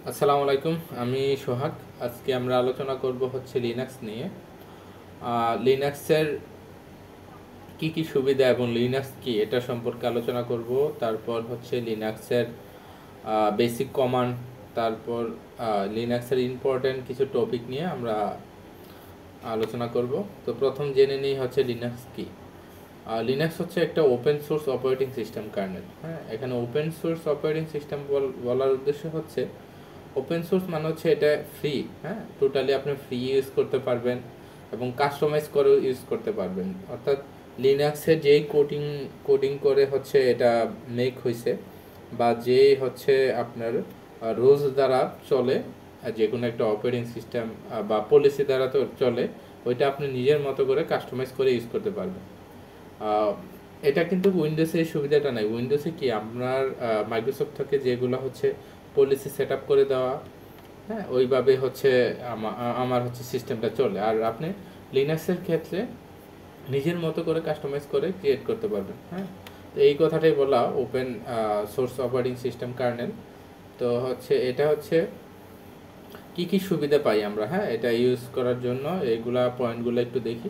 আসসালামু আলাইকুম। আমি সোহাগ। আজকে আমরা আলোচনা করব হচ্ছে লিনাক্স নিয়ে। লিনাক্সের কি কি সুবিধা এবং লিনাক্স কি এটা সম্পর্কে আলোচনা করব। তারপর হচ্ছে লিনাক্সের বেসিক কমান্ড, তারপর লিনাক্সের ইম্পর্ট্যান্ট কিছু টপিক নিয়ে আমরা আলোচনা করব। তো প্রথম জেনে নিই হচ্ছে লিনাক্স কি। লিনাক্স হচ্ছে একটা open source operating system kernel. হ্যাঁ, এখানে ওপেন সোর্স অপারেটিং সিস্টেম বলার উদ্দেশ্য হচ্ছে ওপেন সোর্স মানে হচ্ছে এটা ফ্রি। হ্যাঁ, টোটালি আপনি ফ্রি ইউজ করতে পারবেন এবং কাস্টমাইজ করেও ইউজ করতে পারবেন। অর্থাৎ লিনাক্সে যেই কোডিং করে হচ্ছে এটা মেক হয়েছে বা যে হচ্ছে আপনার রুলস দ্বারা চলে, যে কোনো একটা অপারেটিং সিস্টেম বা পলিসি দ্বারা তো চলে, ওইটা আপনি নিজের মতো করে কাস্টমাইজ করে ইউজ করতে পারবেন। আহ, এটা কিন্তু উইন্ডোজে এই সুবিধাটা নাই। উইন্ডোজে কি আপনার মাইক্রোসফট থেকে যেগুলো হচ্ছে পলিসি সেট আপ করে দেওয়া, হ্যাঁ, ওইভাবে হচ্ছে আমার হচ্ছে সিস্টেমটা চলে। আর আপনি লিনাক্সের ক্ষেত্রে নিজের মতো করে কাস্টমাইজ করে ক্রিয়েট করতে পারবেন। হ্যাঁ, তো এই কথাটাই বলা open source operating system kernel. তো হচ্ছে এটা হচ্ছে কি কি সুবিধা পাই আমরা, হ্যাঁ, এটা ইউজ করার জন্য এইগুলা পয়েন্টগুলো একটু দেখি।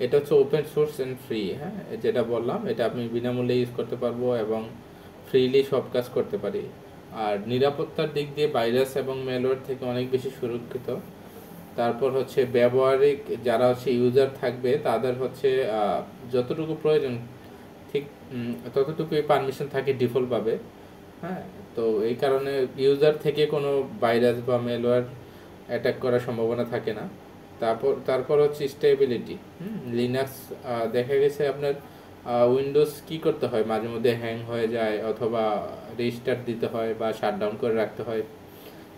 এটা হচ্ছে ওপেন সোর্স অ্যান্ড ফ্রি। হ্যাঁ, যেটা বললাম এটা আপনি বিনামূল্যে ইউজ করতে পারবো এবং ফ্রিলি সব কাজ করতে পারি। আর নিরাপত্তার দিক দিয়ে ভাইরাস এবং ম্যালওয়্যার থেকে অনেক বেশি সুরক্ষিত। তারপর হচ্ছে ব্যবহারিক যারা হচ্ছে ইউজার থাকবে তাদের হচ্ছে যতটুকু প্রয়োজন ঠিক ততটুকুই পারমিশন থাকে ডিফল্টভাবে। হ্যাঁ, তো এই কারণে ইউজার থেকে কোনো ভাইরাস বা ম্যালওয়্যার অ্যাটাক করার সম্ভাবনা থাকে না। তারপর হচ্ছে স্টেবিলিটি। লিনাক্স দেখা গেছে আপনার উইন্ডোজ কি করতে হয়, মাঝে মধ্যে হ্যাং হয়ে যায় অথবা রিস্টার্ট দিতে হয় বা শাটডাউন করে রাখতে হয়।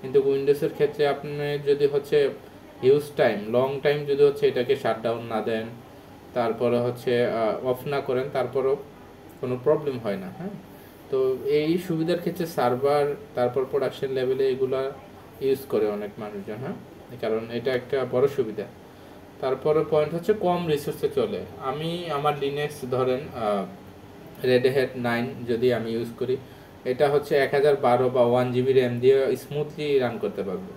কিন্তু উইন্ডোজের ক্ষেত্রে আপনি যদি হচ্ছে হিউজ টাইম লং টাইম যদি হচ্ছে এটাকে শাটডাউন না দেন, তারপরে হচ্ছে অফ না করেন, তারপরও কোনো প্রবলেম হয় না। হ্যাঁ, তো এই সুবিধার ক্ষেত্রে সার্ভার তারপর প্রোডাকশন লেভেলে এগুলা ইউজ করে অনেক মানুষজন। হ্যাঁ, কারণ এটা একটা বড় সুবিধা। তারপরে পয়েন্ট হচ্ছে কম রিসোর্সে চলে। আমি আমার লিনাক্স ধরেন রেড হ্যাট 9 যদি আমি ইউজ করি, এটা হচ্ছে 1012 বা 1 GB র্যাম দিয়ে স্মুথলি রান করতে পারবো।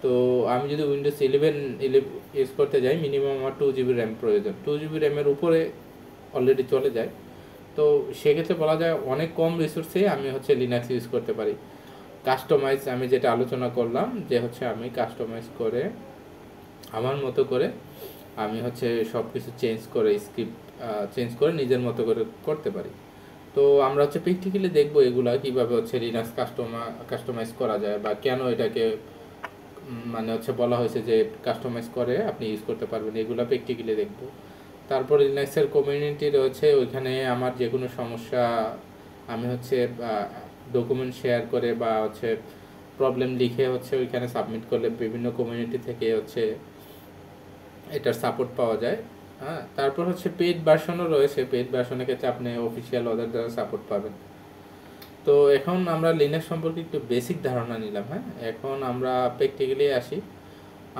তো আমি যদি উইন্ডোজ 11 ইউজ করতে যাই, মিনিমাম আমার 2 GB র্যাম প্রয়োজন। 2 GB র্যামের উপরে অলরেডি চলে যায়। তো সেক্ষেত্রে বলা যায় অনেক কম রিসোর্সে আমি হচ্ছে লিনাক্স ইউজ করতে পারি। কাস্টমাইজ আমি যেটা আলোচনা করলাম যে হচ্ছে আমি কাস্টমাইজ করে আমার মতো করে আমি হচ্ছে সব কিছু চেঞ্জ করে স্ক্রিপ্ট চেঞ্জ করে নিজের মতো করে করতে পারি। তো আমরা হচ্ছে প্র্যাকটিক্যালি দেখবো এগুলা কিভাবে হচ্ছে লিনাক্স কাস্টমাইজ করা যায় বা কেন এটাকে মানে হচ্ছে বলা হয়েছে যে কাস্টমাইজ করে আপনি ইউজ করতে পারবেন, এগুলো প্র্যাকটিক্যালি দেখবো। তারপর লিনাক্সের কমিউনিটি রয়েছে, ওইখানে আমার যে কোনো সমস্যা আমি হচ্ছে ডকুমেন্ট শেয়ার করে বা হচ্ছে প্রবলেম লিখে হচ্ছে ওইখানে সাবমিট করলে বিভিন্ন কমিউনিটি থেকে হচ্ছে এটার সাপোর্ট পাওয়া যায়। হ্যাঁ, তারপর হচ্ছে পেইড ভার্সনও রয়েছে। পেইড ভার্সনের ক্ষেত্রে আপনি অফিসিয়াল ওদের দ্বারা সাপোর্ট পাবেন। তো এখন আমরা লিনাক্স সম্পর্কে একটু বেসিক ধারণা নিলাম। হ্যাঁ, এখন আমরা প্র্যাকটিক্যালি আসি।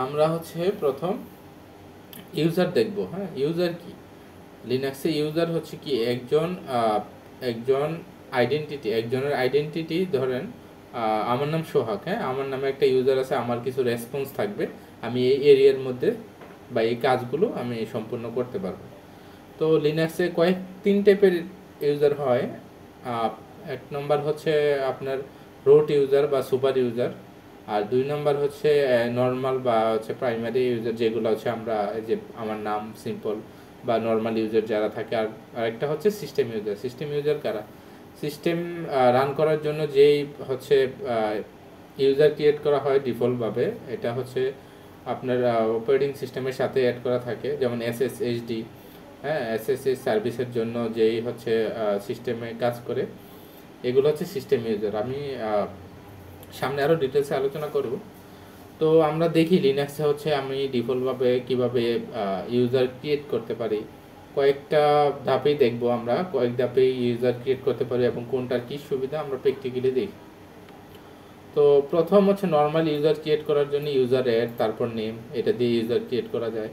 আমরা হচ্ছে প্রথম ইউজার দেখব। হ্যাঁ, ইউজার কি? লিনাক্সে ইউজার হচ্ছে কি একজন একজনের আইডেন্টিটি। ধরেন আমার নাম সোহাগ। হ্যাঁ, আমার নামে একটা ইউজার আছে, আমার কিছু রেসপন্স থাকবে, আমি এই এরিয়ার মধ্যে বা এই কাজগুলো আমি সম্পূর্ণ করতে পারবো। তো লিনাক্সে তিন টাইপের ইউজার হয়। এক নম্বর হচ্ছে আপনার রুট ইউজার বা সুপার ইউজার, আর দুই নম্বর হচ্ছে নর্মাল বা হচ্ছে প্রাইমারি ইউজার, যেগুলো হচ্ছে আমরা এই যে আমার নাম সিম্পল বা নর্মাল ইউজার যারা থাকে। আর আরেকটা হচ্ছে সিস্টেম ইউজার। সিস্টেম ইউজার কারা? সিস্টেম রান করার জন্য যেই হচ্ছে ইউজার ক্রিয়েট করা হয় ডিফল্টভাবে, এটা হচ্ছে আপনার অপারেটিং সিস্টেমের সাথে অ্যাড করা থাকে, যেমন এসএসএইচডি। হ্যাঁ, এসএসএইচ সার্ভিসের জন্য যেই হচ্ছে সিস্টেমে কাজ করে, এগুলো হচ্ছে সিস্টেম ইউজার। আমি সামনে আরও ডিটেলসে আলোচনা করব। তো আমরা দেখি লিনাক্সে হচ্ছে আমি ডিফল্টভাবে কিভাবে ইউজার ক্রিয়েট করতে পারি। কয়েকটা ধাপেই দেখবো আমরা, কয়েক ধাপেই ইউজার ক্রিয়েট করতে পারি এবং কোনটার কী সুবিধা আমরা প্র্যাকটিক্যালি দেখি। তো প্রথম হচ্ছে নর্মাল ইউজার ক্রিয়েট করার জন্য ইউজার অ্যাড তারপর নেম, এটা দিয়ে ইউজার ক্রিয়েট করা যায়।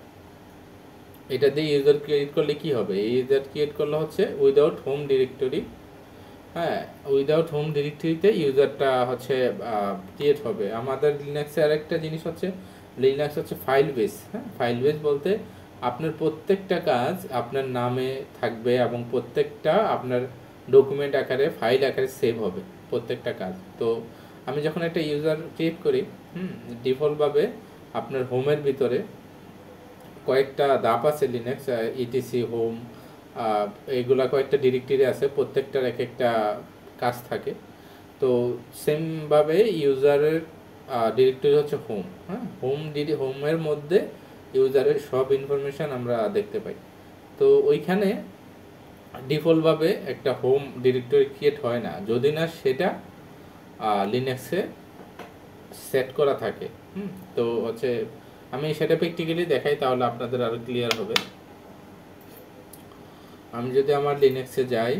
এটা দিয়ে ইউজার ক্রিয়েট করলে কি হবে? এই ইউজার ক্রিয়েট করলে হচ্ছে উইদাউট হোম ডিরেক্টরি হ্যাঁ, উইদাউট হোম ডিরেক্টরিতে ইউজারটা হচ্ছে ক্রিয়েট হবে। আমাদের লিনাক্সে আরেকটা জিনিস হচ্ছে, লিনাক্স হচ্ছে ফাইল বেস। হ্যাঁ, ফাইল বেস বলতে আপনার প্রত্যেকটা কাজ আপনার নামে থাকবে এবং প্রত্যেকটা আপনার ডকুমেন্ট আকারে ফাইল আকারে সেভ হবে প্রত্যেকটা কাজ। তো আমি যখন একটা ইউজার ক্রিয়েট করি, ডিফল্টভাবে আপনার হোমের ভিতরে কয়েকটা ধাপ আছে লিনাক্স, ইটিসি হোম, এইগুলা কয়েকটা ডিরেক্টরি আছে, প্রত্যেকটার এক একটা কাজ থাকে। তো সেমভাবে ইউজারের ডিরেক্টরি হচ্ছে হোম। হ্যাঁ, হোমের মধ্যে ইউজারের সব ইনফরমেশান আমরা দেখতে পাই। তো ওইখানে ডিফল্টভাবে একটা হোম ডিরেক্টরি ক্রিয়েট হয় না যদি না সেটা লিনাক্সে সেট করা থাকে। তো হচ্ছে আমি সেটা প্র্যাকটিক্যালি দেখাই, তাহলে আপনাদের আরও ক্লিয়ার হবে। আমি যদি আমার লিনাক্সে যাই,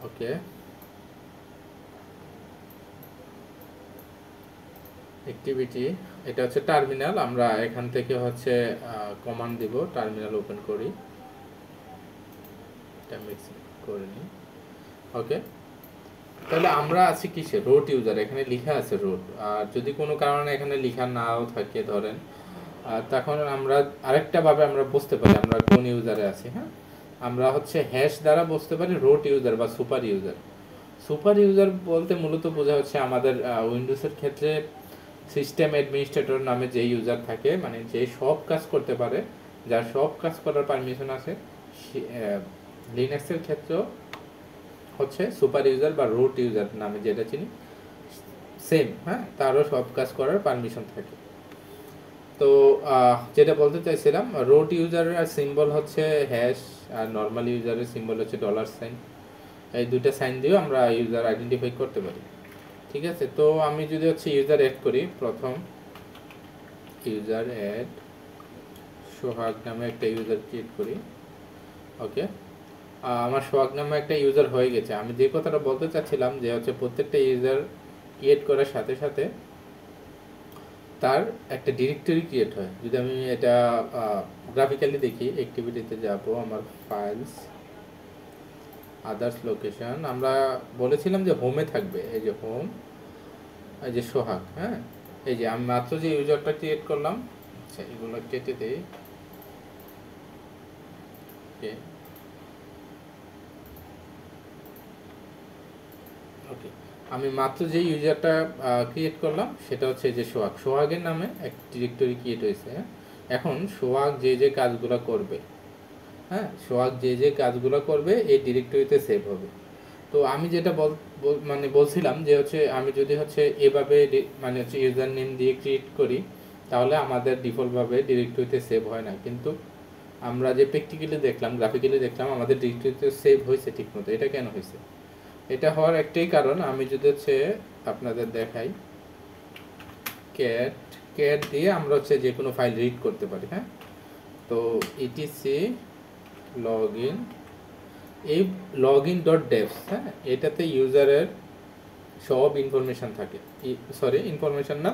ওকে, অ্যাক্টিভিটি, এটা হচ্ছে টার্মিনাল। আমরা এখান থেকে হচ্ছে কমান্ড দিব, টার্মিনাল ওপেন করি, এটা মিক্স করে নিই। ওকে, তাহলে আমরা আছি কিসে, রুট ইউজার, এখানে লেখা আছে রুট। আর যদি কোনো কারণে এখানে লেখা নাও থাকে ধরেন, তখন আমরা আরেকটা ভাবে আমরা বুঝতে পারি আমরা কোন ইউজারে আছি। হ্যাঁ, আমরা হচ্ছে হ্যাশ দ্বারা বুঝতে পারি রুট ইউজার বা সুপার ইউজার। সুপার ইউজার বলতে মূলত বোঝা হচ্ছে আমাদের উইন্ডোজের ক্ষেত্রে সিস্টেম অ্যাডমিনিস্ট্রেটর নামে যে ইউজার থাকে, মানে যে সব কাজ করতে পারে, যার সব কাজ করার পারমিশন আছে। লিনাক্সের ক্ষেত্রেও হচ্ছে সুপার ইউজার বা রুট ইউজার নামে যেটা চিনি সেম। হ্যাঁ, তারও সব কাজ করার পারমিশন থাকে। তো যেটা বলতে চাইছিলাম, রুট ইউজারের সিম্বল হচ্ছে হ্যাশ, আর নর্মাল ইউজারের সিম্বল হচ্ছে $। এই দুইটা সাইন দিয়েও আমরা ইউজার আইডেন্টিফাই করতে পারি। ঠিক আছে, তো আমি যদি হচ্ছে ইউজার অ্যাড করি, প্রথম ইউজার অ্যাড সোহাগ নামে একটা ইউজার ক্রিয়েট করি। ওকে, আমার সোহাগ নামে একটা ইউজার হয়ে গেছে। আমি যে কথাটা বলতে চাচ্ছিলাম যে হচ্ছে প্রত্যেকটা ইউজার ক্রিয়েট করার সাথে সাথে তার একটা ডিরেক্টরি ক্রিয়েট হয়। যদি আমি এটা গ্রাফিক্যালি দেখি, অ্যাক্টিভিটিতে যাব, আমার ফাইলস, আদার্স লোকেশন, আমরা বলেছিলাম যে হোমে থাকবে, এই যে হোম, এই যে সোহাগ। হ্যাঁ, এই যে আমি মাত্র যে ইউজারটা ক্রিয়েট করলাম, আচ্ছা এগুলো কেটে দিই। ওকে, ওকে, আমি মাত্র যে ইউজারটা ক্রিয়েট করলাম সেটা হচ্ছে যে সোহাগ, সোহাগের নামে এক ডিরেক্টরি ক্রিয়েট হয়েছে। হ্যাঁ, এখন সোহাগ যে যে কাজগুলো করবে, হ্যাঁ, সোহাগ যে যে কাজগুলো করবে এই ডিরেক্টরিতে সেভ হবে। তো আমি যেটা মানে বলছিলাম যে হচ্ছে আমি যদি হচ্ছে এভাবে মানে হচ্ছে ইউজার নেম দিয়ে ক্রিয়েট করি, তাহলে আমাদের ডিফল্টভাবে ডিরেক্টরিতে সেভ হয় না। কিন্তু আমরা যে প্র্যাকটিক্যালি দেখলাম, গ্রাফিক্যালি দেখলাম, আমাদের ডিরেক্টরিতে সেভ হয়েছে ঠিকমতো। এটা কেন হয়েছে? এটা হওয়ার একটাই কারণ, আমি যদি হচ্ছে আপনাদের দেখাই, ক্যাট ক্যাট দিয়ে আমরা হচ্ছে যে কোনো ফাইল রিড করতে পারি। হ্যাঁ, তো ইটিসি লগ ইন, এই লগ ইন ডট ডেভস, হ্যাঁ, এটাতে ইউজারের সব ইনফরমেশান থাকে। সরি, ইনফরমেশান না,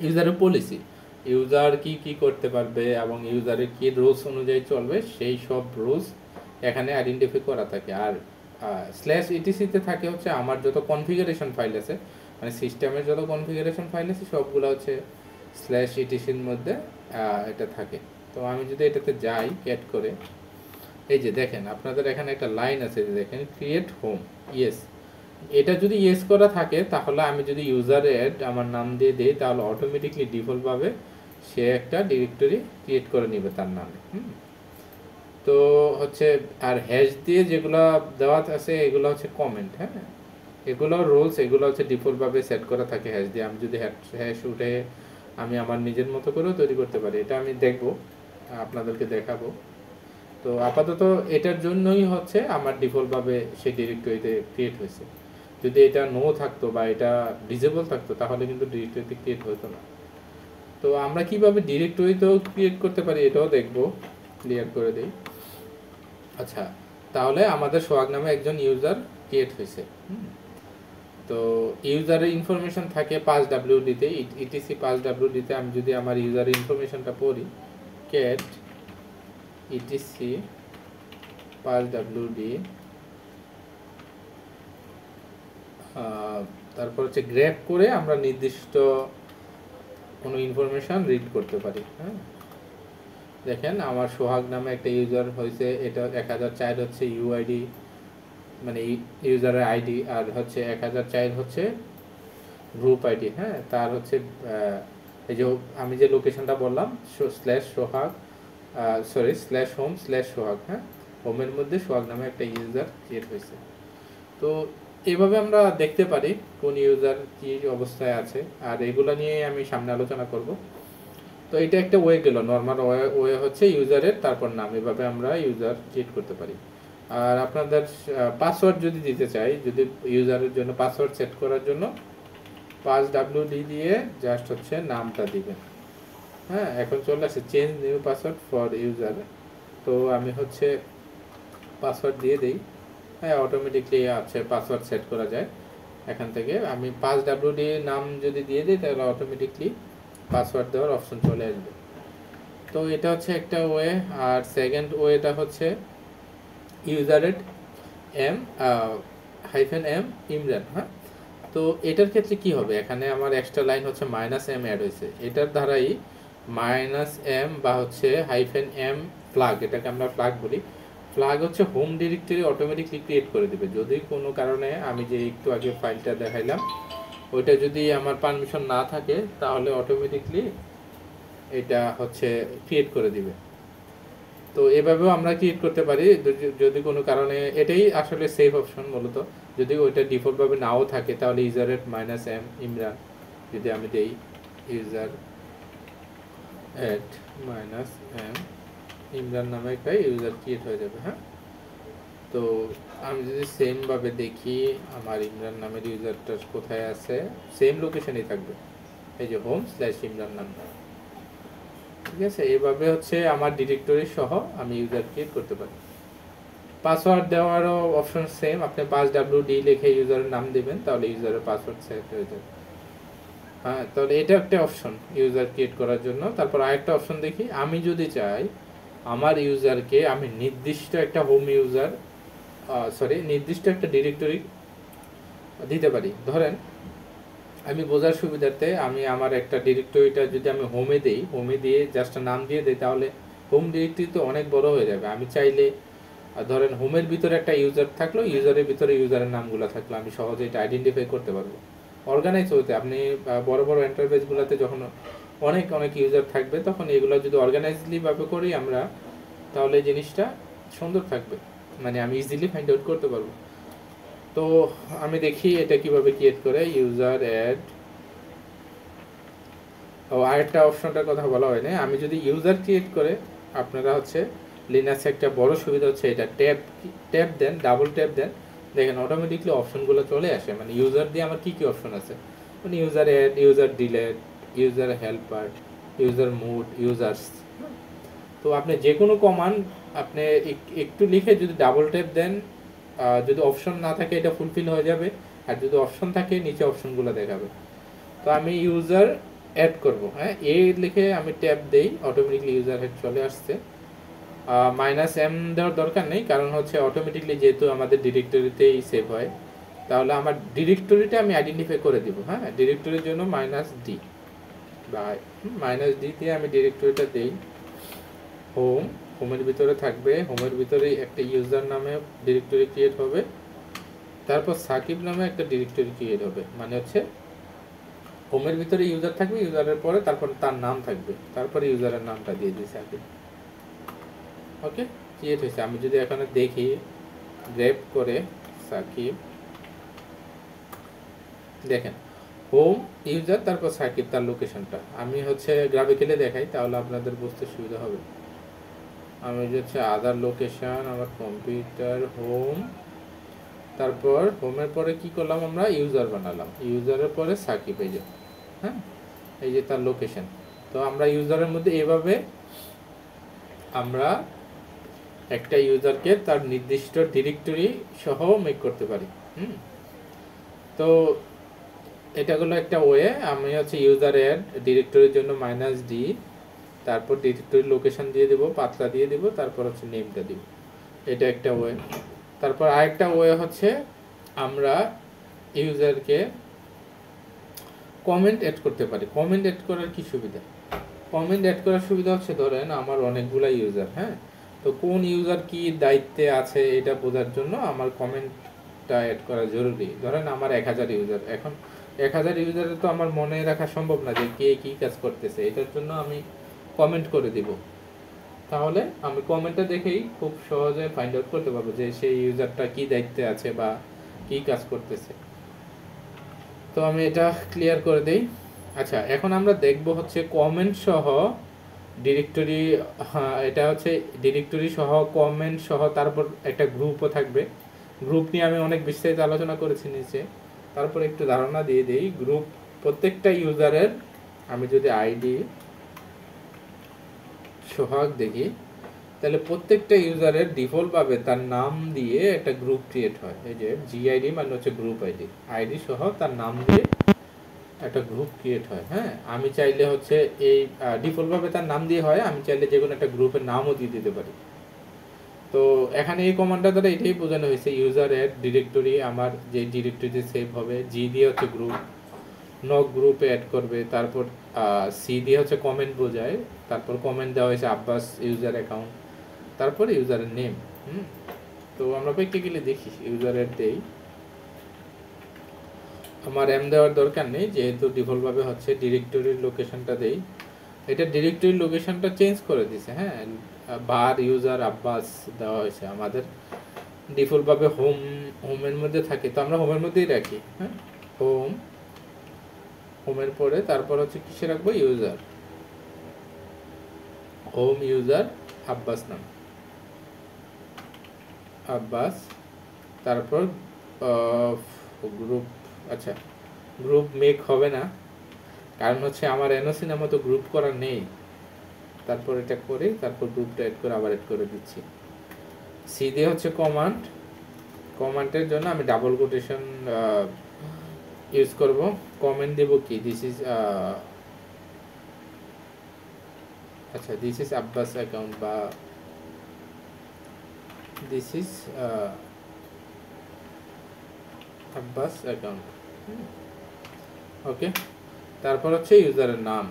ইউজারের পলিসি, ইউজার কি কি করতে পারবে এবং ইউজারের কি রুলস অনুযায়ী চলবে, সেই সব রুলস এখানে আইডেন্টিফাই করা থাকে। আর স্ল্যাশ ইটিসিতে থাকে হচ্ছে আমার যত কনফিগারেশন ফাইল আছে, মানে সিস্টেমের যত কনফিগারেশন ফাইল আছে সবগুলো হচ্ছে স্ল্যাশ ইটিসির মধ্যে এটা থাকে। তো আমি যদি এটাতে যাই ক্যাট করে, এই যে দেখেন আপনাদের এখানে একটা লাইন আছে, যে দেখেন ক্রিয়েট হোম, ইয়েস, এটা যদি ইয়েস করা থাকে তাহলে আমি যদি ইউজার অ্যাড আমার নাম দিয়ে দিই, তাহলে অটোমেটিকলি ডিফল্টভাবে সে একটা ডিরেক্টরি ক্রিয়েট করে নেবে তার নামে। তো হচ্ছে আর হ্যাশ দিয়ে যেগুলো দেওয়া আছে এগুলো হচ্ছে কমেন্ট। হ্যাঁ, এগুলো রুলস, এগুলো হচ্ছে ডিফল্টভাবে সেট করা থাকে হ্যাশ দিয়ে। আমি যদি হ্যাশ উঠে আমি আমার নিজের মতো করেও তৈরি করতে পারি, এটা আমি দেখবো, আপনাদেরকে দেখাবো। তো আপাতত এটার জন্যই হচ্ছে আমার ডিফল্টভাবে সেই ডিরেক্টরিতে ক্রিয়েট হয়েছে। যদি এটা নো থাকতো বা এটা ডিজেবল থাকতো তাহলে কিন্তু ডিরেক্টরিতে ক্রিয়েট হতো না। তো আমরা কিভাবে ডিরেক্টরিতেও ক্রিয়েট করতে পারি এটাও দেখবো, ক্লিয়ার করে দিই। আচ্ছা, তাহলে আমাদের সোহাগ নামে একজন ইউজার ক্রিয়েট হয়েছে। তো ইউজারের ইনফরমেশন থাকে 5WD-তে, ইটিসি 5WD-তে। আমি যদি আমার ইউজারের ইনফরমেশনটা পড়ি, ক্যাট ইটিসি 5wd, তারপর হচ্ছে গ্র্যাব করে আমরা নির্দিষ্ট কোনো ইনফরমেশন রিড করতে পারি। হ্যাঁ, দেখেন আমার সোহাগ নামে একটা ইউজার হয়েছে, এটা 1004 হচ্ছে ইউআইডি, মানে ইউজারের আইডি, আর হচ্ছে 1004 হচ্ছে গ্রুপ আইডি। হ্যাঁ, তার হচ্ছে এই যে আমি যে লোকেশনটা বললাম /সোহাগ, সরি /home/সোহাগ। হ্যাঁ, হোমের মধ্যে সোহাগ নামে একটা ইউজার ক্রিয়েট হয়েছে। তো এইভাবে আমরা দেখতে পারি কোন ইউজার কি অবস্থায় আছে, আর এগুলো নিয়ে আমি সামনে আলোচনা করব। তো এটা একটা ওয়ে গেল, নর্মাল ওয়ে হচ্ছে ইউজারের তারপর নাম, এভাবে আমরা ইউজার ক্রিয়েট করতে পারি। আর আপনাদের পাসওয়ার্ড যদি দিতে চাই, যদি ইউজারের জন্য পাসওয়ার্ড সেট করার জন্য 5wd দিয়ে জাস্ট হচ্ছে নামটা দিবেন। হ্যাঁ, এখন চলে আসে change new password for user. তো আমি হচ্ছে পাসওয়ার্ড দিয়ে দিই। হ্যাঁ, অটোমেটিকলি আছে পাসওয়ার্ড সেট করা যায় এখান থেকে। আমি 5wd নাম যদি দিয়ে দিই তাহলে অটোমেটিকলি পাসওয়ার্ড দেওয়ার অপশন চলে আসবে। তো এটা হচ্ছে একটা ওয়ে। আর সেকেন্ড ওয়েটা হচ্ছে ইউজারের -m ইমরান। হ্যাঁ, তো এটার ক্ষেত্রে কি হবে, এখানে আমার এক্সট্রা লাইন হচ্ছে -m অ্যাড হয়েছে, এটার দ্বারাই -m বা হচ্ছে -m ফ্ল্যাগ, এটাকে আমরা ফ্ল্যাগ বলি। ফ্ল্যাগ হচ্ছে হোম ডিরেক্টরি অটোমেটিকলি ক্রিয়েট করে দিবে। যদি কোনো কারণে আমি যে একটু আগে ফাইলটা দেখাইলাম ওইটা যদি আমার পারমিশন না থাকে তাহলে অটোমেটিকলি এটা হচ্ছে ক্রিয়েট করে দিবে। তো এভাবেও আমরা ক্রিয়েট করতে পারি যদি কোনো কারণে, এটাই আসলে সেফ অপশন মূলত। যদি ওইটা ডিফল্টভাবে নাও থাকে তাহলে ইউজারের -m ইমরান যদি আমি দেই, ইউজার @-m ইমরান নামে একটা ইউজার ক্রিয়েট হয়ে যাবে। হ্যাঁ, তো আমি যদি সেম ভাবে দেখি আমার ইমরান নামের ইউজারটা কোথায় আছে, সেম লোকেশনেই থাকবে, এই যে home/ইমরান নাম। ঠিক আছে, এইভাবে হচ্ছে আমার ডিরেক্টরি সহ আমি ইউজার ক্রিয়েট করতে পারি। পাসওয়ার্ড দেওয়ারও অপশন সেম, আপনি 5wd লিখে ইউজারের নাম দিবেন তাহলে ইউজারের পাসওয়ার্ড সেট হয়ে যাবে। হ্যাঁ, তাহলে এটা একটা অপশন ইউজার ক্রিয়েট করার জন্য। তারপর আরেকটা অপশন দেখি, আমি যদি চাই আমার ইউজারকে আমি নির্দিষ্ট একটা হোম ইউজার নির্দিষ্ট একটা ডিরেক্টরি দিতে পারি। ধরেন আমি বোঝার সুবিধার্থে আমি আমার একটা ডিরেক্টরিটা যদি আমি হোমে দিই, হোমে দিয়ে জাস্ট নাম দিয়ে দিই তাহলে হোম ডিরেক্টরি তো অনেক বড় হয়ে যাবে। আমি চাইলে ধরেন হোমের ভিতরে একটা ইউজার থাকলো, ইউজারের ভিতরে ইউজারের নামগুলো থাকলো, আমি সহজে এটা আইডেন্টিফাই করতে পারবো। অর্গানাইজ হতে আপনি বড় বড় এন্টারপ্রাইজগুলোতে যখন অনেক অনেক ইউজার থাকবে তখন এগুলো যদি অর্গানাইজলি ভাবে করি আমরা তাহলে জিনিসটা সুন্দর থাকবে, মানে আমি ইজিলি ফাইন্ড আউট করতে পারবো। তো আমি দেখি এটা কিভাবে ক্রিয়েট করে, ইউজার অ্যাড। ও আরেকটা অপশনটার কথা বলা হয় না, আমি যদি ইউজার ক্রিয়েট করে আপনারা হচ্ছে লিনাক্সে একটা বড় সুবিধা হচ্ছে এটা ট্যাব দেন, ডাবল ট্যাব দেন, দেখেন অটোমেটিকলি অপশনগুলো চলে আসে। মানে ইউজার দিয়ে আমার কি কি অপশন আছে, মানে user add, user delete, user helper, user mod, users. তো আপনি যে কোনো কমান্ড আপনি একটু লিখে যদি ডাবল ট্যাপ দেন, যদি অপশন না থাকে এটা ফুলফিল হয়ে যাবে, আর যদি অপশন থাকে নিচে অপশনগুলো দেখাবে। তো আমি ইউজার অ্যাড করব, হ্যাঁ, এ লিখে আমি ট্যাপ দেই, অটোমেটিকলি ইউজার হেড চলে আসছে। -m দেওয়ার দরকার নেই, কারণ হচ্ছে অটোমেটিকলি যেহেতু আমাদের ডিরেক্টরিতেই সেভ হয় তাহলে আমার ডিরেক্টরিটা আমি আইডেন্টিফাই করে দিব। হ্যাঁ, ডিরেক্টরির জন্য -d বা -d দিয়ে আমি ডিরেক্টরিটা দেই। হোমের ভিতরে থাকবে, হোমের ভিতরে একটা ইউজার নামে ডিরেক্টরি ক্রিয়েট হবে, তারপর সাকিব নামে একটা ডিরেক্টরি ক্রিয়েট হবে, মানে হচ্ছে হোমের ভিতরে ইউজার থাকবে, ইউজারের পরে তারপর তার নাম থাকবে, তারপরে ইউজারের নামটা দিয়ে দিই সাকিব। ওকে, ক্রিয়েট হয়েছে। আমি যদি এখানে দেখি গ্র্যাব করে সাকিব, দেখেন হোম ইউজার তারপর সাকিব, তার লোকেশনটা আমি হচ্ছে গ্রাফিক্যালি দেখাই তাহলে আপনাদের বুঝতে সুবিধা হবে। আমি হচ্ছে আদার লোকেশন, আমার কম্পিউটার, হোম, তারপর হোমের পরে কি করলাম আমরা ইউজার বানালাম, ইউজারের পরে সাকিব, এই যে হ্যাঁ এই যে তার লোকেশন। তো আমরা ইউজারের মধ্যে এভাবে আমরা একটা ইউজারকে তার নির্দিষ্ট ডিরেক্টরি সহ মেক করতে পারি। তো এটা হলো একটা ওয়ে। আমি হচ্ছে ইউজার অ্যাড ডিরেক্টরির জন্য -d, তারপর ডিরেক্টরির লোকেশন দিয়ে দেবো, পাতলা দিয়ে দেবো, তারপর হচ্ছে নেমটা দিব। এটা একটা ওয়ে। তারপর আরেকটা ওয়ে হচ্ছে আমরা ইউজারকে কমেন্ট অ্যাড করতে পারি। কমেন্ট অ্যাড করার কি সুবিধা? কমেন্ট অ্যাড করার সুবিধা হচ্ছে ধরেন আমার অনেকগুলা ইউজার, হ্যাঁ, তো কোন ইউজার কি দায়িত্বে আছে এটা বোঝার জন্য আমার কমেন্টটা অ্যাড করা জরুরি। ধরেন আমার 1000 ইউজার, এখন 1000 ইউজারে তো আমার মনে রাখা সম্ভব না যে কে কী কাজ করতেছে, এটার জন্য আমি কমেন্ট করে দিব। তাহলে আমি কমেন্টটা দেখেই খুব সহজে ফাইন্ড আউট করতে পারবো যে সেই ইউজারটা কি দায়িত্বে আছে বা কি কাজ করতেছে। তো আমি এটা ক্লিয়ার করে দেই। আচ্ছা, এখন আমরা দেখব হচ্ছে কমেন্ট সহ ডিরেক্টরি। হ্যাঁ, এটা হচ্ছে ডিরেক্টরি সহ কমেন্ট সহ, তারপর একটা গ্রুপও থাকবে। গ্রুপ নিয়ে আমি অনেক বিস্তারিত আলোচনা করেছি নিচে। তারপর একটু ধারণা দিয়ে দিই। গ্রুপ প্রত্যেকটা ইউজারের, আমি যদি আইডি সোহাগ দেখি, তাহলে প্রত্যেকটা ইউজারের ডিফল্টভাবে তার নাম দিয়ে একটা গ্রুপ ক্রিয়েট হয়। এই যে জিআইডি মানে হচ্ছে গ্রুপ আইডি, আইডি সহ তার নাম দিয়ে একটা গ্রুপ ক্রিয়েট হয়। হ্যাঁ, আমি চাইলে হচ্ছে এই ডিফল্টভাবে তার নাম দিয়ে হয়, আমি চাইলে যে কোনো একটা গ্রুপের নামও দিয়ে দিতে পারি। তো এখানে এই কমান্ডটা দ্বারা এটাই বোঝানো হয়েছে, ইউজার এড ডিরেক্টরি, আমার যে ডিরেক্টরিতে সেভ হবে, জি দিয়ে হচ্ছে গ্রুপ, নক গ্রুপে অ্যাড করবে, তারপর সি দিয়ে হচ্ছে কমেন্ট বোঝায়, তারপর কমেন্ট দেওয়া হয়েছে আব্বাস ইউজার অ্যাকাউন্ট, তারপর ইউজারের নেম। তো আমরা প্র্যাকটিক্যালি দেখি ইউজারের দেই, আমার এম দেওয়ার দরকার নেই যেহেতু ডিফল্টভাবে হচ্ছে ডিরেক্টরির লোকেশনটা দেই। এটা ডিরেক্টরির লোকেশনটা চেঞ্জ করে দিছে। হ্যাঁ, বার ইউজার আব্বাস দেওয়া হয়েছে, আমাদের ডিফল্টভাবে হোমের মধ্যে থাকে, তো আমরা হোমের মধ্যেই রাখি। হ্যাঁ, হোমের পরে তারপর হচ্ছে কিসে রাখবো, ইউজার, হোম ইউজার আব্বাস নাম, আব্বাস, তারপর গ্রুপ। আচ্ছা, গ্রুপ মেক হবে না, কারণ হচ্ছে আমার এনওসি নামে তো গ্রুপ করা নেই। তারপর এটা করে তারপর গ্রুপটা অ্যাড করে আবার অ্যাড করে দিচ্ছি। সি দিয়ে হচ্ছে কমান্ড, কমান্ডের জন্য আমি ডাবল কোটেশন ইউজ করব। কমেন্ট দেব কি, দিস ইজ আচ্ছা, দিস ইজ আব্বাস অ্যাকাউন্ট বা দিস ইজ আব্বাস অ্যাকাউন্ট। ওকে, তারপর হচ্ছে ইউজারের নাম,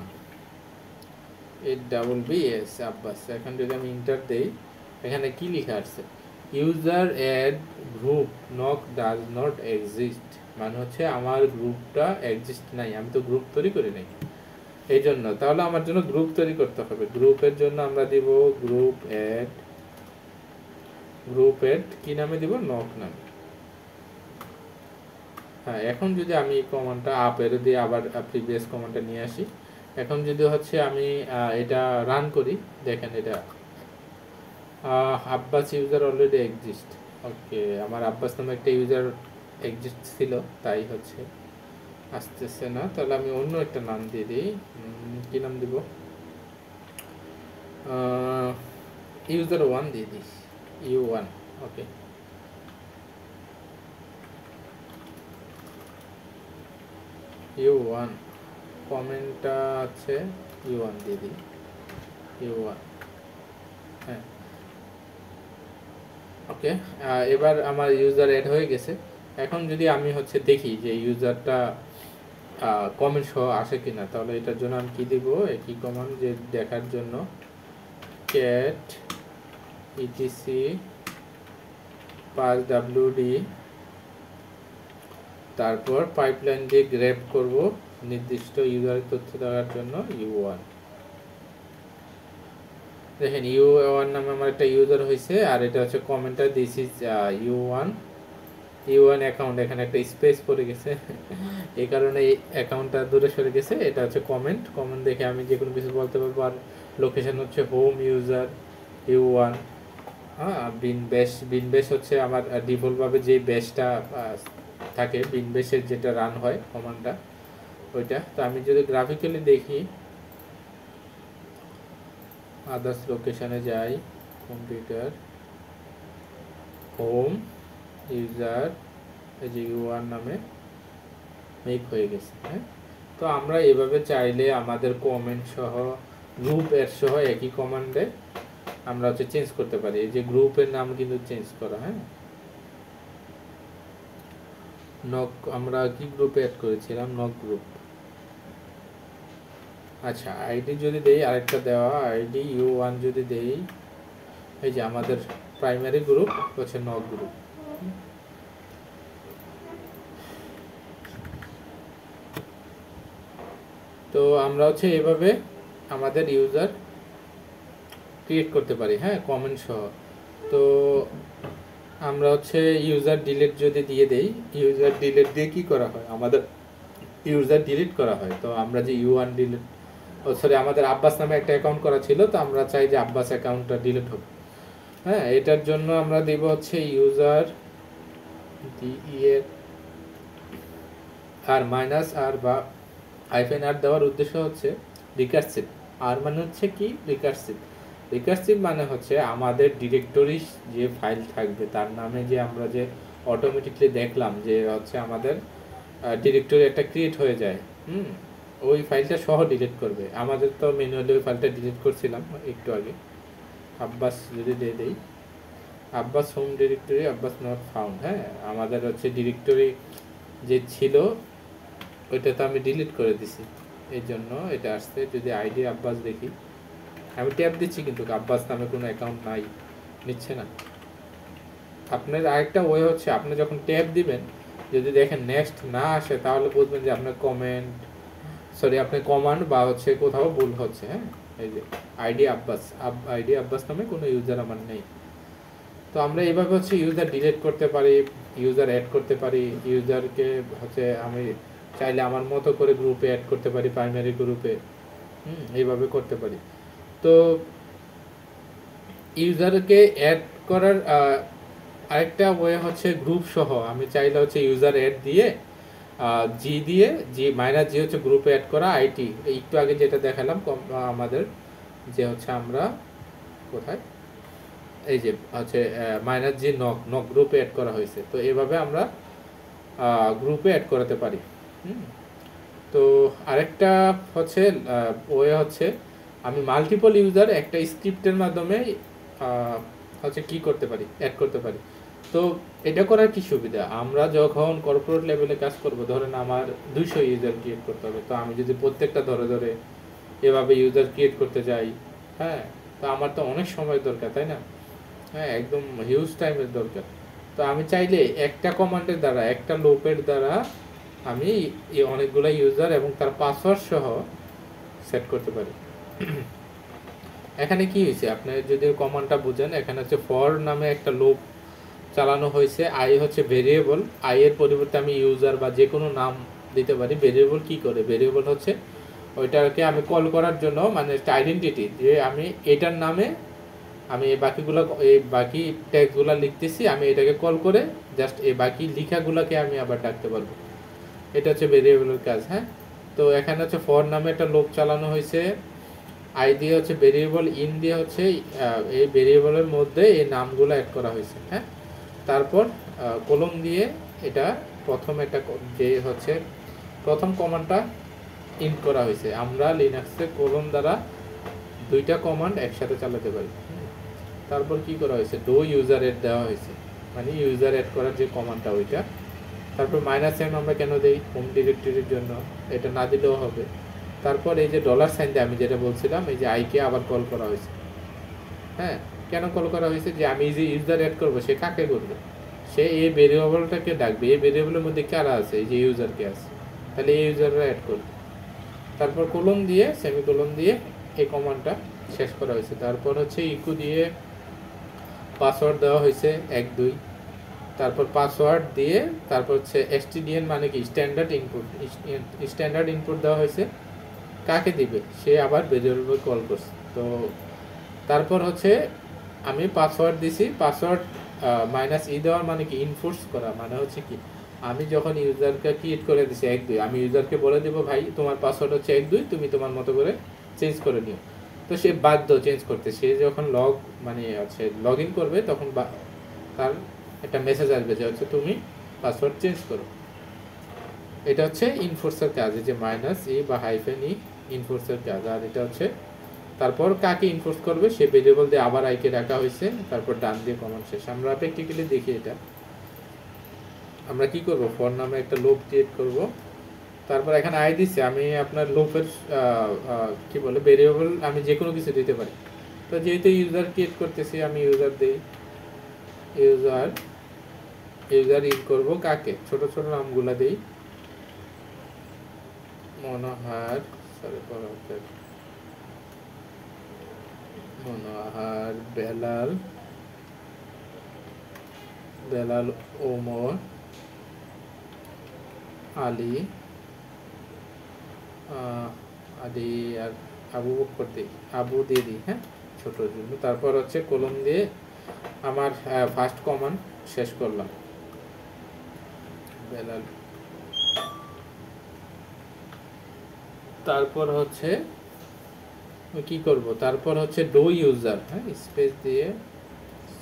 AWBS আব্বাস। এখন যদি আমি ইন্টার দেই, এখানে কি লেখা আছে, user add group knock does not exist, মানে হচ্ছে আমার গ্রুপটা এক্সিস্ট নাই, আমি তো গ্রুপ তৈরি করি নাই এই জন্য। তাহলে আমার জন্য গ্রুপ তৈরি করতে হবে। গ্রুপের জন্য আমরা দিব গ্রুপ অ্যাড কি নামে দিব, নক নামে। হ্যাঁ, এখন যদি আমি কমান্ডটা আপ এর দিয়ে আবার প্রিভিয়াস কমান্ডটা নিয়ে আসি, এখন যদি হচ্ছে আমি এটা রান করি, দেখেন এটা আব্বাস ইউজার অলরেডি এক্সিস্ট। ওকে, আমার আব্বাস নামে একটা ইউজার এক্সিস্ট ছিল, তাই হচ্ছে আসতেছে না। তাহলে আমি অন্য একটা নাম দিয়ে দিই। কি নাম দিব, ইউজার 1 দিয়ে দিই, U1। ওকে, U1 কমেন্টটা আছে, U1 দিয়ে দিই, U1। হ্যাঁ, ওকে, এবার আমার ইউজার অ্যাড হয়ে গেছে। এখন যদি আমি হচ্ছে দেখি যে ইউজারটা কমেন্ট সহ আসে কিনা, তাহলে এটার জন্য আমি কি দিব, একই কমান্ড যে দেখার জন্য cat etc passwd, তারপর পাইপলাইন দিয়ে গ্র্যাব করব নির্দিষ্ট ইউজারের তথ্য দেওয়ার জন্য U1। দেখেন U1 নামে আমার একটা ইউজার হয়েছে, আর এটা হচ্ছে কমেন্টার, দিস ইজ U1 অ্যাকাউন্ট, এখানে একটা স্পেস পড়ে গেছে এই কারণে এই অ্যাকাউন্টটা দূরে সরে গেছে। এটা হচ্ছে কমেন্ট দেখে আমি যে কোনো কিছু বলতে পারবো। আর লোকেশন হচ্ছে হোম ইউজার U1। হ্যাঁ, বিন বেশ হচ্ছে আমার ডিফল্টভাবে যে বেসটা থাকে, বিন বেসের যেটা রান হয় কমান্ডটা ওইটা। তো আমি যদি গ্রাফিক্যালি দেখি, আদার্স লোকেশনে যাই, কম্পিউটার, হোম ইউজার, এই যে U1 নামে মেক হয়ে গেছে। হ্যাঁ, তো আমরা এভাবে চাইলে আমাদের কমেন্ট সহ গ্রুপ এর সহ একই কমান্ডে আমরা হচ্ছে চেঞ্জ করতে পারি। এই যে গ্রুপের নাম কিন্তু চেঞ্জ করা, হ্যাঁ। নক আমরা কি গ্রুপে অ্যাড করেছিলাম? Knock group. আচ্ছা, আইডি যদি দেই, আরেকটা দেওয়া আইডি U1 যদি দেই, এই যে আমাদের প্রাইমারি গ্রুপ হচ্ছে নক গ্রুপ। তো আমরা হচ্ছে এভাবে আমাদের ইউজার ক্রিয়েট করতে পারি, হ্যাঁ, কমেন্ট সহ। তো আমরা হচ্ছে ইউজার ডিলিট যদি দিয়ে দেই, ইউজার ডিলিট দিয়ে কি করা হয়? আমাদের ইউজার ডিলিট করা হয়। তো আমরা যে U1 ডিলিট, সরি, আমাদের আব্বাস নামে একটা অ্যাকাউন্ট করা ছিল, তো আমরা চাই যে আব্বাস অ্যাকাউন্টটা ডিলিট হোক, হ্যাঁ। এটার জন্য আমরা দিব হচ্ছে ইউজার আর মাইনাস আর বা হাইফেন আর দেওয়ার উদ্দেশ্য হচ্ছে রিকার্সিভ। আর মানে হচ্ছে কি? রিকার্সিভ। রিকার্সিভ মানে হচ্ছে আমাদের ডিরেক্টরি যে ফাইল থাকবে তার নামে যে আমরা যে অটোমেটিকলি দেখলাম যে হচ্ছে আমাদের ডিরেক্টরি একটা ক্রিয়েট হয়ে যায়, ওই ফাইলটা সহ ডিলিট করবে। আমাদের তো ম্যানুয়ালি ওই ফাইলটা ডিলিট করছিলাম একটু আগে। আব্বাস যদি দিয়ে দেই, Abbas home directory, Abbas not found, হ্যাঁ। আমাদের হচ্ছে ডিরেক্টরি যে ছিল ওইটা তো আমি ডিলিট করে দিছি, এই জন্য এটা আসছে। যদি আইডি আব্বাস দেখি, আমি ট্যাব দিচ্ছি কিন্তু আব্বাস নামে কোনো অ্যাকাউন্ট নাই, নিচ্ছে না। আপনার আরেকটা ওয়ে হচ্ছে, আপনি যখন ট্যাব দিবেন, যদি দেখেন নেক্সট না আসে, তাহলে বুঝবেন যে আপনার আপনার কমান্ড বা হচ্ছে কোথাও ভুল হচ্ছে, হ্যাঁ। এই যে আইডি আব্বাস নামে কোনো ইউজার আমার নেই। তো আমরা এইভাবে হচ্ছে ইউজার ডিলিট করতে পারি, ইউজার অ্যাড করতে পারি। ইউজারকে হচ্ছে আমি চাইলে আমার মতো করে গ্রুপে অ্যাড করতে পারি, প্রাইমারি গ্রুপে, এইভাবে করতে পারি। তো ইউজারকে অ্যাড করার আরেকটা ওয়ে হচ্ছে গ্রুপ সহ। আমি চাইলে হচ্ছে ইউজার অ্যাড দিয়ে জি মাইনাস জি হচ্ছে গ্রুপে অ্যাড করা আইটি, একটু আগে যেটা দেখালাম আমাদের যে হচ্ছে আমরা কোথায়, এই যে হচ্ছে মাইনাস জি নক গ্রুপে অ্যাড করা হয়েছে। তো এভাবে আমরা গ্রুপে অ্যাড করাতে পারি। তো আরেকটা হচ্ছে ওয়ে হচ্ছে আমি মাল্টিপল ইউজার একটা স্ক্রিপ্টের মাধ্যমে হচ্ছে কি করতে পারি, অ্যাড করতে পারি। তো এটা করার কি সুবিধা? আমরা যখন কর্পোরেট লেভেলে কাজ করব, ধরেন আমার 200 ইউজার ক্রিয়েট করতে হবে, তো আমি যদি প্রত্যেকটা ধরে ধরে এভাবে ইউজার ক্রিয়েট করতে যাই, হ্যাঁ, তো আমার তো অনেক সময় দরকার, তাই না? হ্যাঁ, একদম হিউজ টাইমের দরকার। তো আমি চাইলে একটা কমান্ডের দ্বারা, একটা লোপের দ্বারা আমি অনেকগুলো ইউজার এবং তার পাসওয়ার্ড সহ সেট করতে পারি। এখানে কি হয়েছে, আপনি যদি কমান্ডটা বুঝেন, এখানে হচ্ছে ফর নামে একটা লুপ চালানো হয়েছে। আই হচ্ছে ভেরিয়েবল, আই এর পরিবর্তে আমি ইউজার বা যে কোনো নাম দিতে পারি। ভেরিয়েবল কি করে? ভেরিয়েবল হচ্ছে ওইটাকে আমি কল করার জন্য, মানে একটা আইডেন্টিটি, যে আমি এটার নামে আমি এই বাকি ট্যাগগুলো লিখতেছি, আমি এটাকে কল করে জাস্ট এই বাকি লেখাগুলোকে আমি আবার ডাকতে পারবো। এটা হচ্ছে ভেরিয়েবলের কাজ, হ্যাঁ। তো এখানে হচ্ছে ফর নামে একটা লুপ চালানো হয়েছে। আই দিয়ে হচ্ছে ভেরিয়েবল, ইন দিয়ে হচ্ছে এই ভেরিয়েবলের মধ্যে এই নামগুলো অ্যাড করা হয়েছে, হ্যাঁ। তারপর কলম দিয়ে এটা প্রথম একটা যে হচ্ছে প্রথম কমান্ডটা ইন করা হয়েছে। আমরা লিনাক্সে কলম দ্বারা দুইটা কমান্ড একসাথে চালাতে পারি। তারপর কি করা হয়েছে? ডো ইউজার এড দেওয়া হয়েছে, মানে ইউজার এড করার যে কমান্ডটা ওইটা। তারপর -m আমরা কেন দেই? হোম ডিরেক্টরির জন্য, এটা না দিলেও হবে। তারপর এই যে $সাইন দিয়ে আমি যেটা বলছিলাম, এই যে আইকে আবার কল করা হয়েছে, হ্যাঁ। কেন কল করা হয়েছে? যে আমি যে ইউজার অ্যাড করবো, সে কাকে করবে? সে এই ভেরিয়েবলটাকে ডাকবে। এই ভেরিয়েবলের মধ্যে কারা আছে? এই যে ইউজারকে আছে, তাহলে এই ইউজাররা অ্যাড করবে। তারপর কলম দিয়ে, সেমিকোলন দিয়ে এই কমান্ডটা শেষ করা হয়েছে। তারপর হচ্ছে ইকু দিয়ে পাসওয়ার্ড দেওয়া হয়েছে 1 2। তারপর পাসওয়ার্ড দিয়ে তারপর হচ্ছে stdn মানে কি স্ট্যান্ডার্ড ইনপুট দেওয়া হয়েছে। কাকে দিবে? সে আবার ভেরিয়েবল কল করছে। তো তারপর হচ্ছে আমি পাসওয়ার্ড দিছি। পাসওয়ার্ড -e দেওয়ার মানে কি? ইনফোর্স করা, মানে হচ্ছে কি, আমি যখন ইউজারকে ক্রিয়েট করে দিছি 1 2, আমি ইউজারকে বলে দেবো, ভাই তোমার পাসওয়ার্ড হচ্ছে 1 2, তুমি তোমার মতো করে চেঞ্জ করে নিও। তো সে বাধ্য চেঞ্জ করতে। সে যখন লগ ইন করবে, তখন তার একটা মেসেজ আসবে যে হচ্ছে তুমি পাসওয়ার্ড চেঞ্জ করো। এটা হচ্ছে ইনফোর্সের কাজ, যে -e বা -e ইনফোর্সের কাজ। আর এটা হচ্ছে তারপর কাকে ইনফোর্স করবে সে ভেরিয়েবল দিয়ে আবার আইকে রাখা হয়েছে, তারপর ডান দিয়ে কমান্ড শেষ। আমরা প্র্যাকটিক্যালি দেখি এটা। আমরা কি করব, ফর নামে একটা লুপ ক্রিয়েট করব, তারপর এখানে আই দিছে, আমি আপনার লুপের কি বলে ভেরিয়েবল আমি যে কোনো কিছু দিতে পারি। তো যেহেতু ইউজার ক্রিয়েট করতেছি আমি ইউজার দেই, ইউজার ইন করব কাকে, ছোট ছোট নামগুলা দেই, মনোহার, সরি মনোহার, বেলাল, ওমর, আলী, আলী আর আবু বকর দিই, আবু দিয়ে দিই, হ্যাঁ ছোটোর জন্য। তারপর হচ্ছে কলম দিয়ে আমার ফার্স্ট কমান্ড শেষ করলাম, বেলাল। তারপর হচ্ছে কি করব, তারপর হচ্ছে ডো ইউজার, হ্যাঁ স্পেস দিয়ে,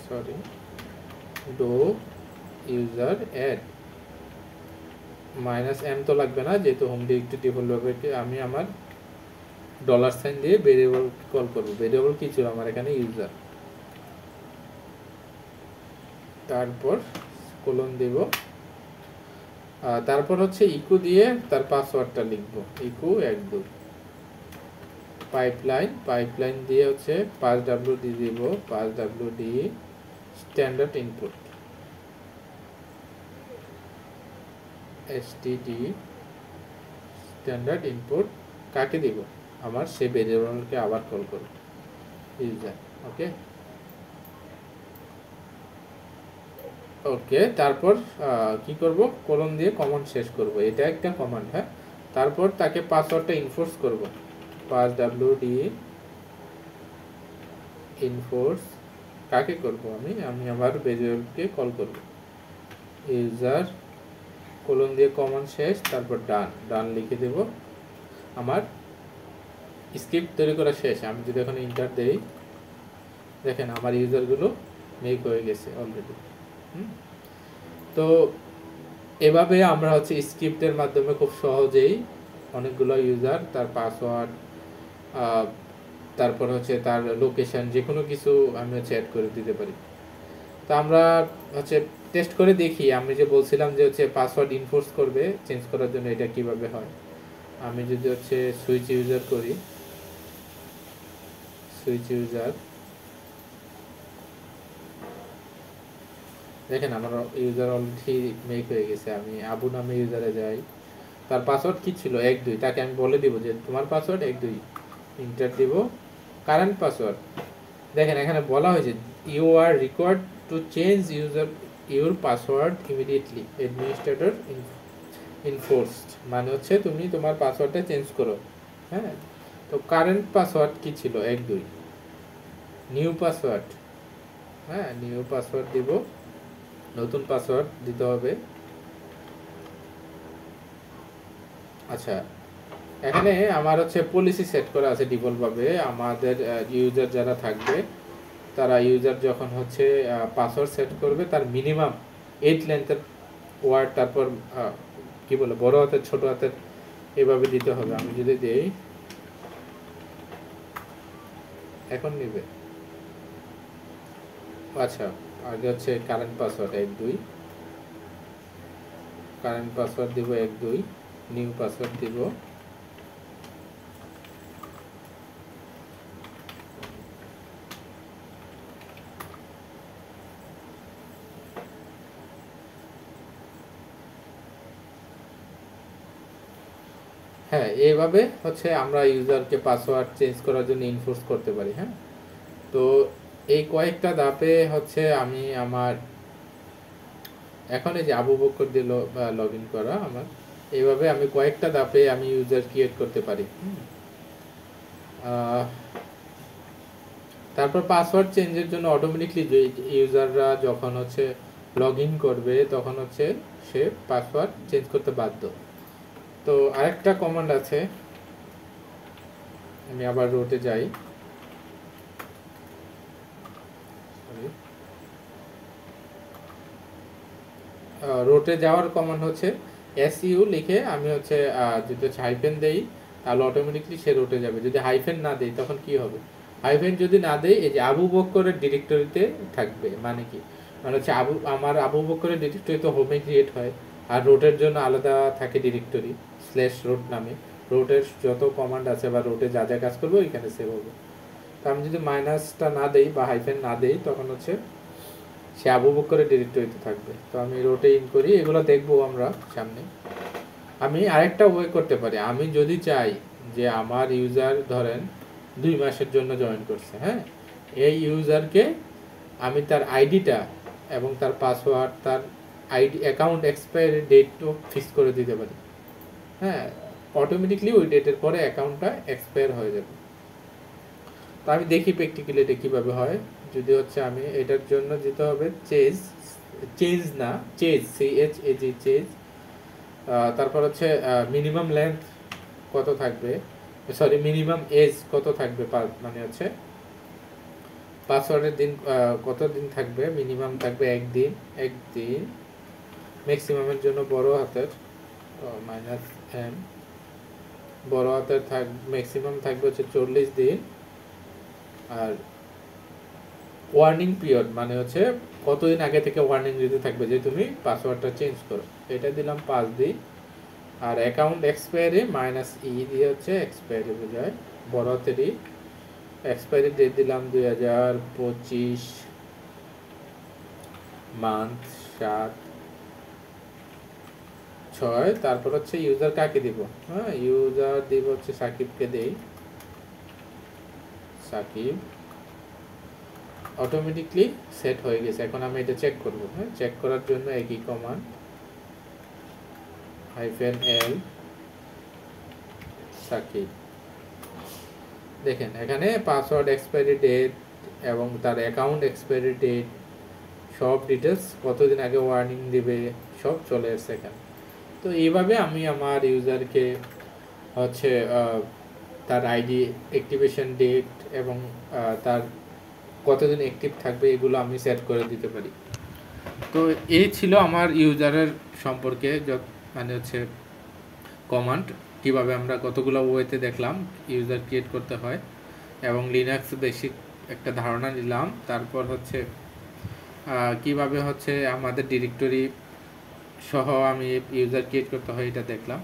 সরি ডো ইউজার অ্যাড -m তো লাগবে না, যেহেতু হোম ডিরেক্টরি ডেভেলপারকে আমি আমার $সাইন দিয়ে ভেরিয়েবল কল করব। ভেরিয়েবল কি ছিল আমার এখানে, ইউজার। তারপর কোলন দেব, তারপর হচ্ছে ইকো দিয়ে তার পাসওয়ার্ডটা লিখব, ইকো 12। পাইপলাইন দিয়ে হচ্ছে 5W দিব, 5W standard input, std standard input কাকে দিব, আমার সে ভেরিয়েবলকে আবার কল করব, ইউজার। ওকে তারপর কি করব, কোলন দিয়ে কমান্ড শেষ করব, এটা একটা কমান্ড, হ্যাঁ। তারপর তাকে পাসওয়ার্ডটা ইনফোর্স করব, 5W ইনফোর্স কাকে করব, আমি আমার ভেরিয়েবলকে কল করব, ইউজার, কোলন দিয়ে কমান্ড শেষ, তারপর ডান লিখে দেব। আমার স্ক্রিপ্ট তৈরি করা শেষ। আমি যদি এখন ইন্টার দেই, দেখেন আমার ইউজারগুলো মেক হয়ে গেছে অলরেডি। তো এভাবে আমরা হচ্ছে স্ক্রিপ্টের মাধ্যমে খুব সহজেই অনেকগুলো ইউজার, তার পাসওয়ার্ড, তারপর হচ্ছে তার লোকেশন, যে কোনো কিছু আমি হচ্ছে অ্যাড করে দিতে পারি। তো আমরা হচ্ছে টেস্ট করে দেখি, আমি যে বলছিলাম যে হচ্ছে পাসওয়ার্ড ইনফোর্স করবে চেঞ্জ করার জন্য, এটা কিভাবে হয়। আমি যদি হচ্ছে সুইচ ইউজার করি, সুইচ ইউজার, দেখেন আমার ইউজার অলরেডি মেক হয়ে গেছে। আমি আবু নামে ইউজারে যাই, তার পাসওয়ার্ড কি ছিল 12, তাকে আমি বলে দিব যে তোমার পাসওয়ার্ড 12, ইন্টার দিব, কারেন্ট পাসওয়ার্ড। দেখেন এখানে বলা হয়েছে you are required to change your password immediately, administrator enforced, মানে হচ্ছে তুমি তোমার পাসওয়ার্ডটা চেঞ্জ করো, হ্যাঁ। তো কারেন্ট পাসওয়ার্ড কি ছিল 12, নিউ পাসওয়ার্ড, হ্যাঁ নিউ পাসওয়ার্ড দিব, নতুন পাসওয়ার্ড দিতে হবে। আচ্ছা এখানে আমার হচ্ছে পলিসি সেট করা আছে ডিফল্ট ভাবে, আমাদের ইউজার যারা থাকবে তারা ইউজার যখন হচ্ছে পাসওয়ার্ড সেট করবে তার মিনিমাম 8 লেন্থের ওয়ার্ড, তারপর কি বলে বড় হাতের ছোট হাতের এভাবে দিতে হবে। আমি যদি দেই, এখন নিবে, আচ্ছা আগে হচ্ছে কারেন্ট পাসওয়ার্ড 12, কারেন্ট পাসওয়ার্ড দিব 12, নিউ পাসওয়ার্ড দিব, হ্যাঁ এইভাবে হচ্ছে আমরা ইউজারকে পাসওয়ার্ড চেঞ্জ করার জন্য ইনফোর্স করতে পারি, হ্যাঁ। তো এই কয়েকটা ধাপে হচ্ছে আমি আমার এখন এই যে আবু বকর দিয়ে লগ ইন করা আমার, এইভাবে আমি কয়েকটা ধাপে আমি ইউজার ক্রিয়েট করতে পারি। তারপর পাসওয়ার্ড চেঞ্জের জন্য অটোমেটিকলি ইউজাররা যখন হচ্ছে লগ ইন করবে তখন হচ্ছে সে পাসওয়ার্ড চেঞ্জ করতে বাধ্য। তো আরেকটা কমান্ড আছে, আমি আবার রোটে যাই, রোটে যাওয়ার কমান্ড হচ্ছে SU লিখে আমি হচ্ছে যেটা হাইফেন দেই, তাহলে অটোমেটিকলি সে রোটে যাবে। যদি হাইফেন না দেই তখন কি হবে? হাইফেন যদি না দেই, এই যে আবু বকরের ডিরেক্টরিতে থাকবে। মানে কি? মানে হচ্ছে আমার আবু বকরের ডিরেক্টরিতে হোমে ক্রিয়েট হয়, আর রোটের জন্য আলাদা থাকে ডিরেক্টরি স্ল্যাশ রোট নামে। রোটের যত কমান্ড আছে বা রোটে যা যা কাজ করবো এখানে সেভ হবে। তো আমি যদি মাইনাসটা না দেই বা হাইফেন না দেই তখন হচ্ছে সে আবু বকরের ডিরেক্টরিতে থাকবে। তো আমি রোটে ইন করি, এগুলো দেখবো আমরা সামনে। আমি আরেকটা ওয়ে করতে পারি। আমি যদি চাই যে আমার ইউজার ধরেন 2 মাসের জন্য জয়েন করছে, হ্যাঁ, এই ইউজারকে আমি তার আইডিটা এবং তার পাসওয়ার্ড, তার আইডি অ্যাকাউন্ট এক্সপায়ারি ডেটও ফিক্স করে দিতে পারি। হ্যাঁ, অটোমেটিকলি ওই ডেটের পরে অ্যাকাউন্টটা এক্সপায়ার হয়ে যাবে। তো আমি দেখি প্র্যাকটিক্যালি এটা কীভাবে হয়। যদি হচ্ছে আমি এটার জন্য যেতে হবে চেঞ্জ না চেজ, CHAG চেজ। তারপর হচ্ছে মিনিমাম লেন্থ কত থাকবে, সরি মিনিমাম এজ কত থাকবে, মানে হচ্ছে পাসওয়ার্ডের দিন কত দিন থাকবে। মিনিমাম থাকবে একদিন, ম্যাক্সিমামের জন্য বড় হাতের -m, বড় হাতের ম্যাক্সিমাম থাকবে হচ্ছে 40 দিন। আর ওয়ার্নিং পিরিয়ড মানে হচ্ছে কতদিন আগে থেকে ওয়ার্নিং দিতে থাকবে যে তুমি পাসওয়ার্ডটা চেঞ্জ করো, এটা দিলাম 5 দিন। আর অ্যাকাউন্ট এক্সপায়ারি -e দিয়ে হচ্ছে এক্সপায়ারি বোঝায়, বড় হাতেরই। এক্সপায়ারি ডেট দিলাম 2025 মান্থ 7/6। তারপর হচ্ছে ইউজার কাকে দিব? হ্যাঁ, ইউজার দিব হচ্ছে সাকিবকে দেই, সাকিব। অটোমেটিকলি সেট হয়ে গেছে। এখন আমি এটা চেক করব। হ্যাঁ, চেক করার জন্য একই কমান্ড -l সাকিব। দেখেন এখানে পাসওয়ার্ড এক্সপায়ারি ডেট এবং তার অ্যাকাউন্ট এক্সপায়ারি ডেট, সব ডিটেলস, কতদিন আগে ওয়ার্নিং দিবে, সব চলে এসেছে এখানে। তো এইভাবে আমি আমার ইউজারকে হচ্ছে তার আইডি, অ্যাক্টিভেশন ডেট এবং তার কতদিন অ্যাক্টিভ থাকবে এগুলো আমি সেট করে দিতে পারি। তো এই ছিল আমার ইউজারের সম্পর্কে মানে হচ্ছে কমান্ড, কিভাবে আমরা কতগুলো ওয়েতে দেখলাম ইউজার ক্রিয়েট করতে হয় এবং লিনাক্স বেসিক একটা ধারণা নিলাম। তারপর হচ্ছে কিভাবে হচ্ছে আমাদের ডিরেক্টরি সহ আমি ইউজার ক্রিয়েট করতে হয় এটা দেখলাম।